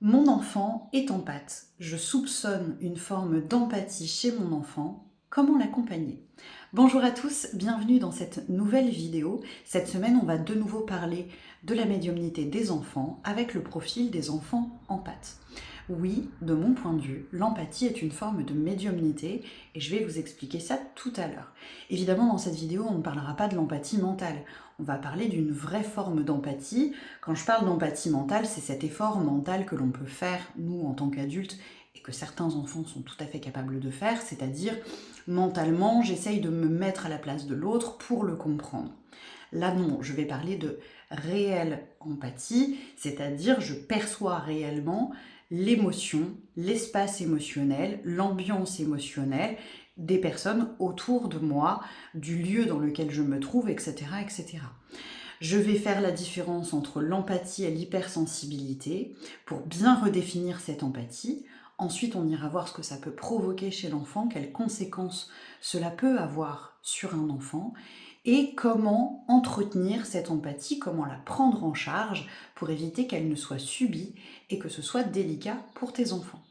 Mon enfant est en pâte. Je soupçonne une forme d'empathie chez mon enfant. Comment l'accompagner? Bonjour à tous, bienvenue dans cette nouvelle vidéo. Cette semaine, on va de nouveau parler de la médiumnité des enfants avec le profil des enfants en pâte. Oui, de mon point de vue, l'empathie est une forme de médiumnité et je vais vous expliquer ça tout à l'heure. Évidemment, dans cette vidéo, on ne parlera pas de l'empathie mentale. On va parler d'une vraie forme d'empathie. Quand je parle d'empathie mentale, c'est cet effort mental que l'on peut faire, nous, en tant qu'adultes, et que certains enfants sont tout à fait capables de faire, c'est-à-dire, mentalement, j'essaye de me mettre à la place de l'autre pour le comprendre. Là, non, je vais parler de réelle empathie, c'est-à-dire je perçois réellement l'émotion, l'espace émotionnel, l'ambiance émotionnelle des personnes autour de moi, du lieu dans lequel je me trouve, etc., etc. Je vais faire la différence entre l'empathie et l'hypersensibilité pour bien redéfinir cette empathie. Ensuite, on ira voir ce que ça peut provoquer chez l'enfant, quelles conséquences cela peut avoir sur un enfant et comment entretenir cette empathie, comment la prendre en charge pour éviter qu'elle ne soit subie et que ce soit délicat pour tes enfants.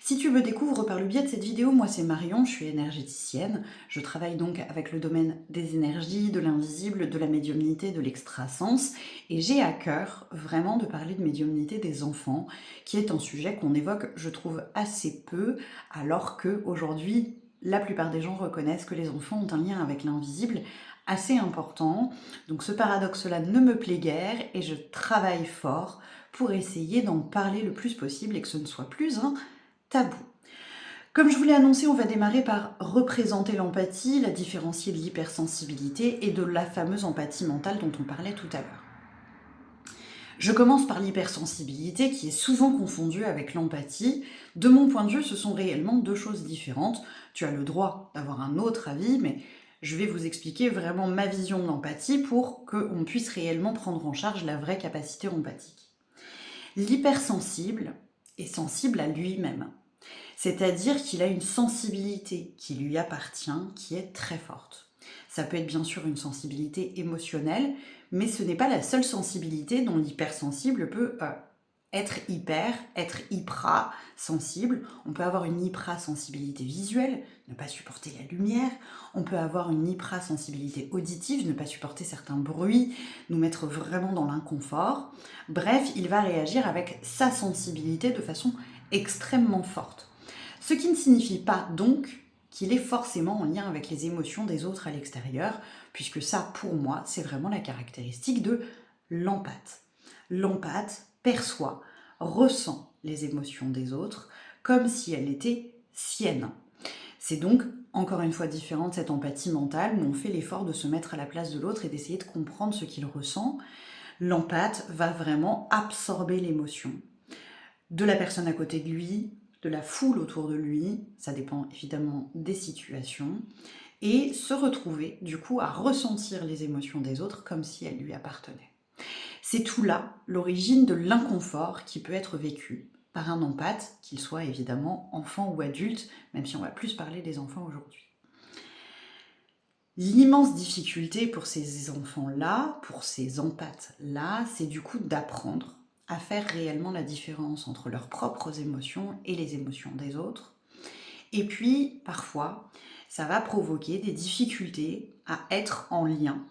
Si tu me découvres par le biais de cette vidéo, moi c'est Marion, je suis énergéticienne. Je travaille donc avec le domaine des énergies, de l'invisible, de la médiumnité, de l'extrasens. Et j'ai à cœur vraiment de parler de médiumnité des enfants, qui est un sujet qu'on évoque, je trouve, assez peu, alors qu'aujourd'hui, la plupart des gens reconnaissent que les enfants ont un lien avec l'invisible assez important. Donc ce paradoxe-là ne me plaît guère et je travaille fort pour essayer d'en parler le plus possible et que ce ne soit plus un tabou. Comme je vous l'ai annoncé, on va démarrer par représenter l'empathie, la différencier de l'hypersensibilité et de la fameuse empathie mentale dont on parlait tout à l'heure. Je commence par l'hypersensibilité qui est souvent confondue avec l'empathie. De mon point de vue, ce sont réellement deux choses différentes. Tu as le droit d'avoir un autre avis, mais je vais vous expliquer vraiment ma vision de l'empathie pour qu'on puisse réellement prendre en charge la vraie capacité empathique. L'hypersensible est sensible à lui-même. C'est-à-dire qu'il a une sensibilité qui lui appartient, qui est très forte. Ça peut être bien sûr une sensibilité émotionnelle, mais ce n'est pas la seule sensibilité dont l'hypersensible peut être hyper, être hyprasensible. On peut avoir une hyprasensibilité visuelle, ne pas supporter la lumière. On peut avoir une hyprasensibilité auditive, ne pas supporter certains bruits, nous mettre vraiment dans l'inconfort. Bref, il va réagir avec sa sensibilité de façon extrêmement forte. Ce qui ne signifie pas donc qu'il est forcément en lien avec les émotions des autres à l'extérieur, puisque ça, pour moi, c'est vraiment la caractéristique de l'empathe. L'empathe perçoit, ressent les émotions des autres comme si elles étaient siennes. C'est donc, encore une fois, différent de cette empathie mentale où on fait l'effort de se mettre à la place de l'autre et d'essayer de comprendre ce qu'il ressent. L'empathe va vraiment absorber l'émotion de la personne à côté de lui, de la foule autour de lui, ça dépend évidemment des situations, et se retrouver du coup à ressentir les émotions des autres comme si elles lui appartenaient. C'est tout là l'origine de l'inconfort qui peut être vécu par un empathe, qu'il soit évidemment enfant ou adulte, même si on va plus parler des enfants aujourd'hui. L'immense difficulté pour ces enfants-là, pour ces empathes-là, c'est du coup d'apprendre à faire réellement la différence entre leurs propres émotions et les émotions des autres. Et puis, parfois, ça va provoquer des difficultés à être en lien.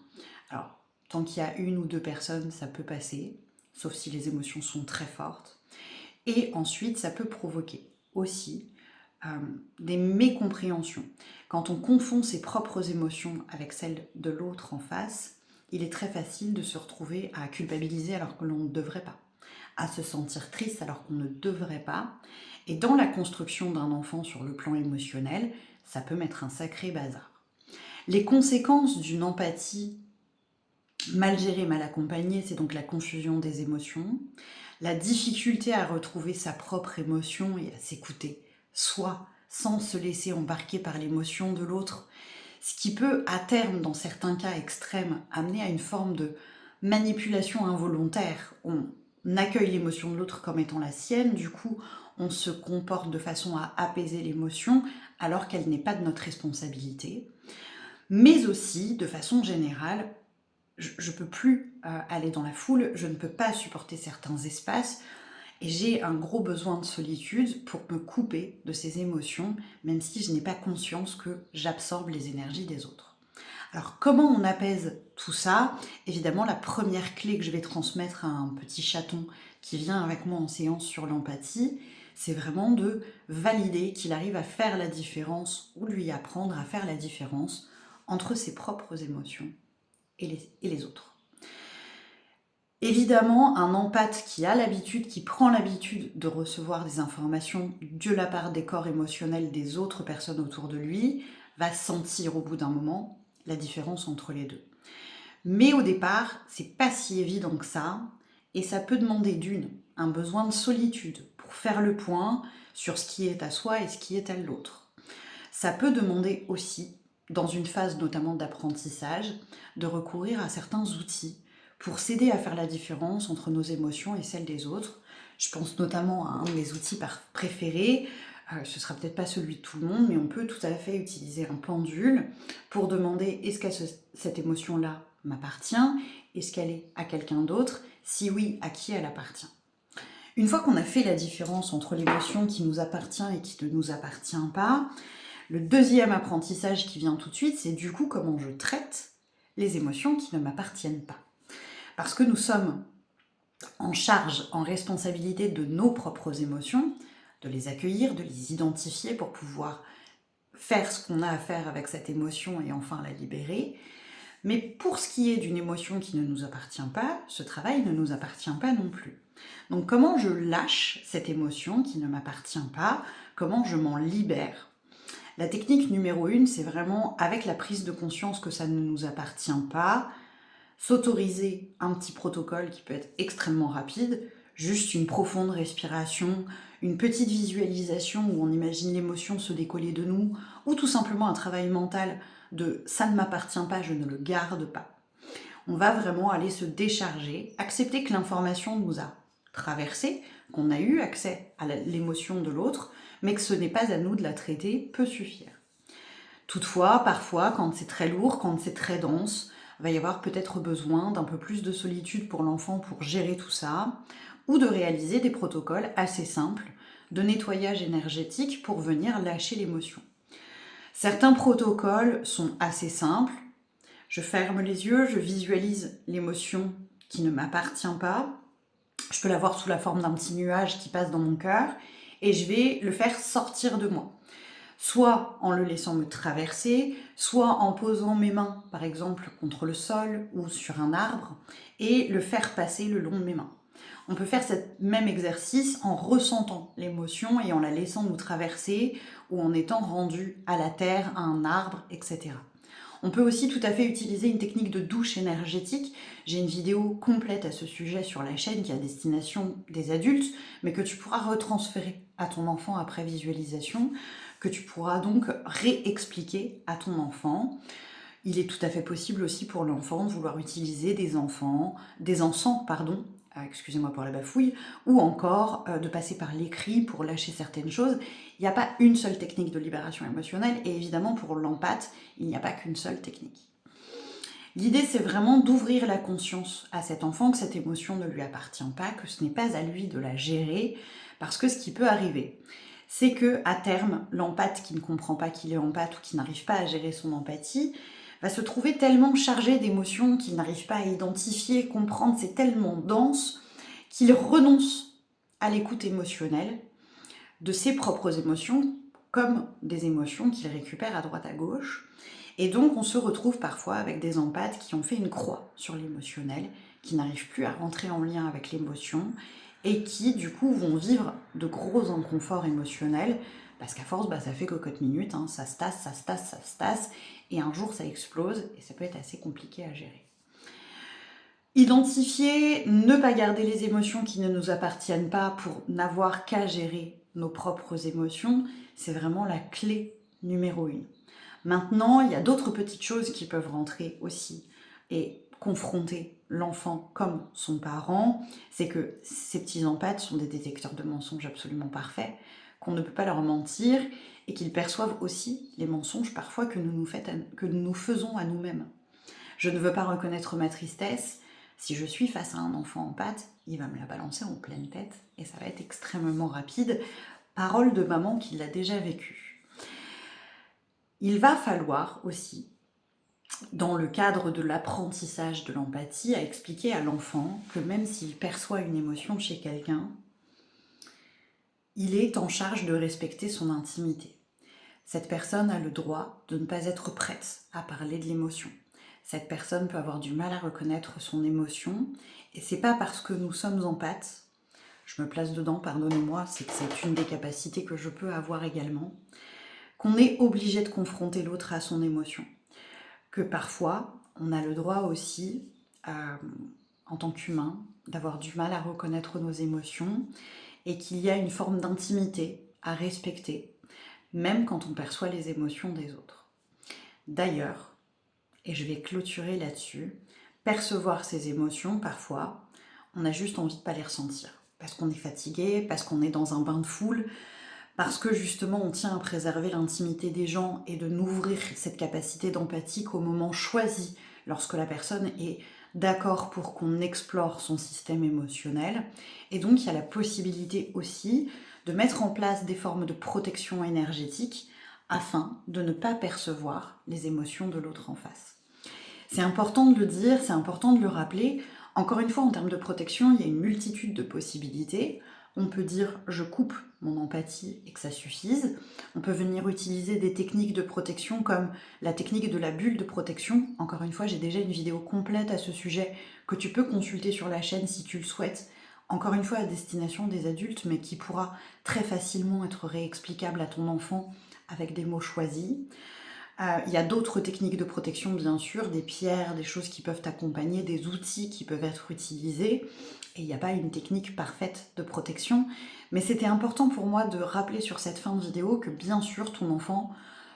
Alors, tant qu'il y a une ou deux personnes, ça peut passer, sauf si les émotions sont très fortes. Et ensuite, ça peut provoquer aussi des mécompréhensions. Quand on confond ses propres émotions avec celles de l'autre en face, il est très facile de se retrouver à culpabiliser alors que l'on ne devrait pas, à se sentir triste alors qu'on ne devrait pas. Et dans la construction d'un enfant sur le plan émotionnel, ça peut mettre un sacré bazar. Les conséquences d'une empathie mal gérée, mal accompagnée, c'est donc la confusion des émotions, la difficulté à retrouver sa propre émotion et à s'écouter soi, sans se laisser embarquer par l'émotion de l'autre, ce qui peut, à terme, dans certains cas extrêmes, amener à une forme de manipulation involontaire. On accueille l'émotion de l'autre comme étant la sienne, du coup, on se comporte de façon à apaiser l'émotion, alors qu'elle n'est pas de notre responsabilité. Mais aussi, de façon générale, je ne peux plus aller dans la foule, je ne peux pas supporter certains espaces, et j'ai un gros besoin de solitude pour me couper de ces émotions, même si je n'ai pas conscience que j'absorbe les énergies des autres. Alors comment on apaise tout ça? Évidemment, la première clé que je vais transmettre à un petit chaton qui vient avec moi en séance sur l'empathie, c'est vraiment de valider qu'il arrive à faire la différence ou lui apprendre à faire la différence entre ses propres émotions et les autres. Évidemment, un empathe qui a l'habitude, qui prend l'habitude de recevoir des informations de la part des corps émotionnels des autres personnes autour de lui, va sentir au bout d'un moment la différence entre les deux. Mais au départ, c'est pas si évident que ça, et ça peut demander un besoin de solitude pour faire le point sur ce qui est à soi et ce qui est à l'autre. Ça peut demander aussi, dans une phase notamment d'apprentissage, de recourir à certains outils pour s'aider à faire la différence entre nos émotions et celles des autres. Je pense notamment à un de mes outils préférés. Ce ne sera peut-être pas celui de tout le monde, mais on peut tout à fait utiliser un pendule pour demander est-ce que cette émotion-là m'appartient? Est-ce qu'elle est à quelqu'un d'autre? Si oui, à qui elle appartient? Une fois qu'on a fait la différence entre l'émotion qui nous appartient et qui ne nous appartient pas, le deuxième apprentissage qui vient tout de suite, c'est du coup comment je traite les émotions qui ne m'appartiennent pas. Parce que nous sommes en charge, en responsabilité de nos propres émotions, de les accueillir, de les identifier pour pouvoir faire ce qu'on a à faire avec cette émotion et enfin la libérer. Mais pour ce qui est d'une émotion qui ne nous appartient pas, ce travail ne nous appartient pas non plus. Donc comment je lâche cette émotion qui ne m'appartient pas? Comment je m'en libère? La technique numéro 1, c'est vraiment avec la prise de conscience que ça ne nous appartient pas, s'autoriser un petit protocole qui peut être extrêmement rapide, juste une profonde respiration, une petite visualisation où on imagine l'émotion se décoller de nous, ou tout simplement un travail mental de « ça ne m'appartient pas, je ne le garde pas ». On va vraiment aller se décharger, accepter que l'information nous a traversé, qu'on a eu accès à l'émotion de l'autre, mais que ce n'est pas à nous de la traiter, peut suffire. Toutefois, parfois, quand c'est très lourd, quand c'est très dense, il va y avoir peut-être besoin d'un peu plus de solitude pour l'enfant pour gérer tout ça, ou de réaliser des protocoles assez simples de nettoyage énergétique pour venir lâcher l'émotion. Certains protocoles sont assez simples. Je ferme les yeux, je visualise l'émotion qui ne m'appartient pas. Je peux l'avoir sous la forme d'un petit nuage qui passe dans mon cœur et je vais le faire sortir de moi. Soit en le laissant me traverser, soit en posant mes mains, par exemple, contre le sol ou sur un arbre, et le faire passer le long de mes mains. On peut faire ce même exercice en ressentant l'émotion et en la laissant nous traverser, ou en étant rendu à la terre, à un arbre, etc. On peut aussi tout à fait utiliser une technique de douche énergétique. J'ai une vidéo complète à ce sujet sur la chaîne qui est à destination des adultes, mais que tu pourras retransférer à ton enfant après visualisation, que tu pourras donc réexpliquer à ton enfant. Il est tout à fait possible aussi pour l'enfant de vouloir utiliser des encens, excusez-moi pour la bafouille, ou encore de passer par l'écrit pour lâcher certaines choses. Il n'y a pas une seule technique de libération émotionnelle, et évidemment pour l'empathe, il n'y a pas qu'une seule technique. L'idée, c'est vraiment d'ouvrir la conscience à cet enfant que cette émotion ne lui appartient pas, que ce n'est pas à lui de la gérer, parce que ce qui peut arriver, c'est que à terme, l'empathe qui ne comprend pas qu'il est empathe ou qui n'arrive pas à gérer son empathie, va se trouver tellement chargé d'émotions qu'il n'arrive pas à identifier, comprendre, c'est tellement dense qu'il renonce à l'écoute émotionnelle de ses propres émotions comme des émotions qu'il récupère à droite à gauche. Et donc on se retrouve parfois avec des empathes qui ont fait une croix sur l'émotionnel, qui n'arrivent plus à rentrer en lien avec l'émotion et qui du coup vont vivre de gros inconforts émotionnels parce qu'à force, ça fait cocotte minute, ça se tasse, et un jour ça explose, et ça peut être assez compliqué à gérer. Identifier, ne pas garder les émotions qui ne nous appartiennent pas pour n'avoir qu'à gérer nos propres émotions, c'est vraiment la clé numéro 1. Maintenant, il y a d'autres petites choses qui peuvent rentrer aussi et confronter l'enfant comme son parent, c'est que ces petits empathes sont des détecteurs de mensonges absolument parfaits, qu'on ne peut pas leur mentir et qu'ils perçoivent aussi les mensonges parfois que nous nous faisons à nous-mêmes. Je ne veux pas reconnaître ma tristesse, Si je suis face à un enfant empathe, il va me la balancer en pleine tête et ça va être extrêmement rapide. Parole de maman qui l'a déjà vécu. Il va falloir aussi, dans le cadre de l'apprentissage de l'empathie, à expliquer à l'enfant que même s'il perçoit une émotion chez quelqu'un, il est en charge de respecter son intimité. Cette personne a le droit de ne pas être prête à parler de l'émotion. Cette personne peut avoir du mal à reconnaître son émotion, et c'est pas parce que nous sommes empathes, je me place dedans, pardonnez-moi, c'est une des capacités que je peux avoir également, qu'on est obligé de confronter l'autre à son émotion. Que parfois, on a le droit aussi, en tant qu'humain, d'avoir du mal à reconnaître nos émotions, et qu'il y a une forme d'intimité à respecter, même quand on perçoit les émotions des autres. D'ailleurs, et je vais clôturer là-dessus, percevoir ces émotions, parfois, on a juste envie de ne pas les ressentir. Parce qu'on est fatigué, parce qu'on est dans un bain de foule, parce que justement on tient à préserver l'intimité des gens et de n'ouvrir cette capacité d'empathie qu'au moment choisi, lorsque la personne est d'accord pour qu'on explore son système émotionnel. Et donc il y a la possibilité aussi de mettre en place des formes de protection énergétique afin de ne pas percevoir les émotions de l'autre en face. C'est important de le dire, c'est important de le rappeler. Encore une fois, en termes de protection, il y a une multitude de possibilités. On peut dire « je coupe mon empathie » et que ça suffise. On peut venir utiliser des techniques de protection comme la technique de la bulle de protection. Encore une fois, j'ai déjà une vidéo complète à ce sujet que tu peux consulter sur la chaîne si tu le souhaites. Encore une fois, à destination des adultes, mais qui pourra très facilement être réexplicable à ton enfant avec des mots choisis. Il y a d'autres techniques de protection, bien sûr, des pierres, des choses qui peuvent t'accompagner, des outils qui peuvent être utilisés. Et il n'y a pas une technique parfaite de protection. Mais c'était important pour moi de rappeler sur cette fin de vidéo que, bien sûr, ton enfant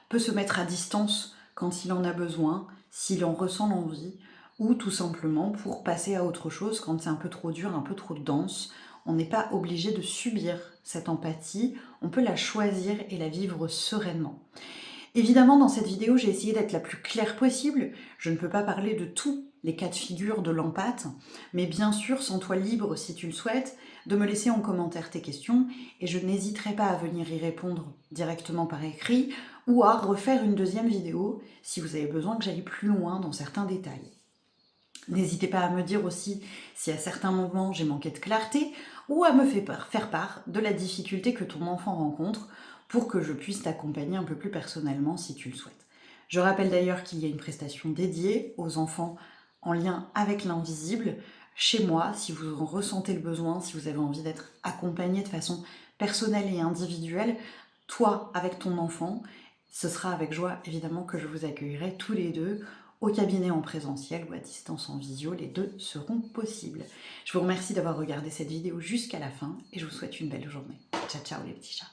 peut se mettre à distance quand il en a besoin, s'il en ressent l'envie, ou tout simplement pour passer à autre chose quand c'est un peu trop dur, un peu trop dense. On n'est pas obligé de subir cette empathie, on peut la choisir et la vivre sereinement. Évidemment, dans cette vidéo, j'ai essayé d'être la plus claire possible. Je ne peux pas parler de tous les cas de figure de l'empathe, mais bien sûr, sens-toi libre, si tu le souhaites, de me laisser en commentaire tes questions, et je n'hésiterai pas à venir y répondre directement par écrit, ou à refaire une deuxième vidéo, si vous avez besoin que j'aille plus loin dans certains détails. N'hésitez pas à me dire aussi si à certains moments j'ai manqué de clarté, ou à me faire part de la difficulté que ton enfant rencontre, pour que je puisse t'accompagner un peu plus personnellement si tu le souhaites. Je rappelle d'ailleurs qu'il y a une prestation dédiée aux enfants en lien avec l'invisible chez moi, si vous en ressentez le besoin, si vous avez envie d'être accompagné de façon personnelle et individuelle, toi avec ton enfant, ce sera avec joie évidemment que je vous accueillerai tous les deux au cabinet en présentiel ou à distance en visio, les deux seront possibles. Je vous remercie d'avoir regardé cette vidéo jusqu'à la fin et je vous souhaite une belle journée. Ciao ciao les petits chats.